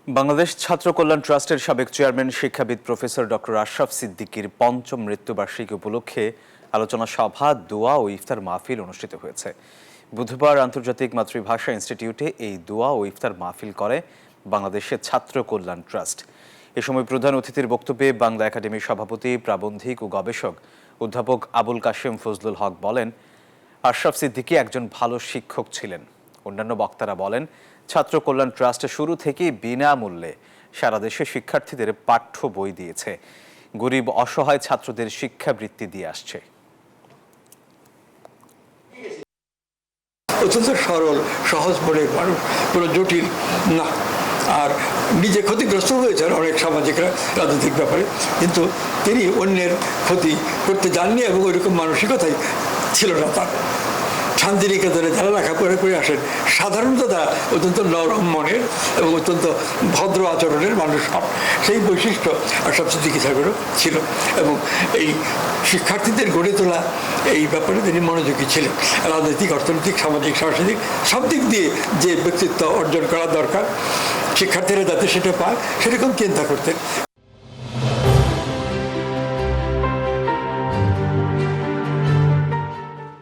বাংলাদেশ ছাত্র কল্যাণ ট্রাস্টের সাবেক চেয়ারম্যান শিক্ষাবিদ প্রফেসর ডক্টর আশরাফ সিদ্দিকীর পঞ্চম মৃত্যুবার্ষিকী উপলক্ষে আলোচনা সভা, দোয়া ও ইফতার মাহফিল অনুষ্ঠিত হয়েছে। বুধবার আন্তর্জাতিক মাতৃভাষা ইনস্টিটিউটে এই দোয়া ও ইফতার মাহফিল করে বাংলাদেশের ছাত্র কল্যাণ ট্রাস্ট। এ সময় প্রধান অতিথির বক্তব্যে বাংলা একাডেমির সভাপতি, প্রাবন্ধিক ও গবেষক অধ্যাপক আবুল কাশেম ফজলুল হক বলেন, আশরাফ সিদ্দিকী একজন ভালো শিক্ষক ছিলেন। অন্যান্য বক্তারা বলেন, ছাত্র কল্যাণ ট্রাস্ট শুরু থেকেই বিনামূল্যে সারা দেশে শিক্ষার্থীদের পাঠ্য বই দিয়েছে, গরিব অসহায় ছাত্রদের শিক্ষাবৃত্তি দিয়ে আসছে। অত্যন্ত সরল সহজ মনের মানুষ, কোনো জটিল না। আর নিজে ক্ষতিগ্রস্ত হয়েছেন অনেক সামাজিকরা রাজনৈতিক ব্যাপারে, কিন্তু তিনি অন্যের ক্ষতি করতে যাননি এবং ওইরকম মানসিকতাই ছিল না তার। শান্তিনিকেতনে যারা লেখাপড়া করে আসেন সাধারণত তারা অত্যন্ত নরম মনের এবং অত্যন্ত ভদ্র আচরণের মানুষ হন। সেই বৈশিষ্ট্য আশরাফ সিদ্দিকী সাহেবেরও ছিল এবং এই শিক্ষার্থীদের গড়ে তোলা এই ব্যাপারে তিনি মনোযোগী ছিলেন। রাজনৈতিক, অর্থনৈতিক, সামাজিক, সাংস্কৃতিক সব দিক দিয়ে যে ব্যক্তিত্ব অর্জন করা দরকার শিক্ষার্থীরা যাতে সেটা পায় সেরকম চিন্তা করতেন।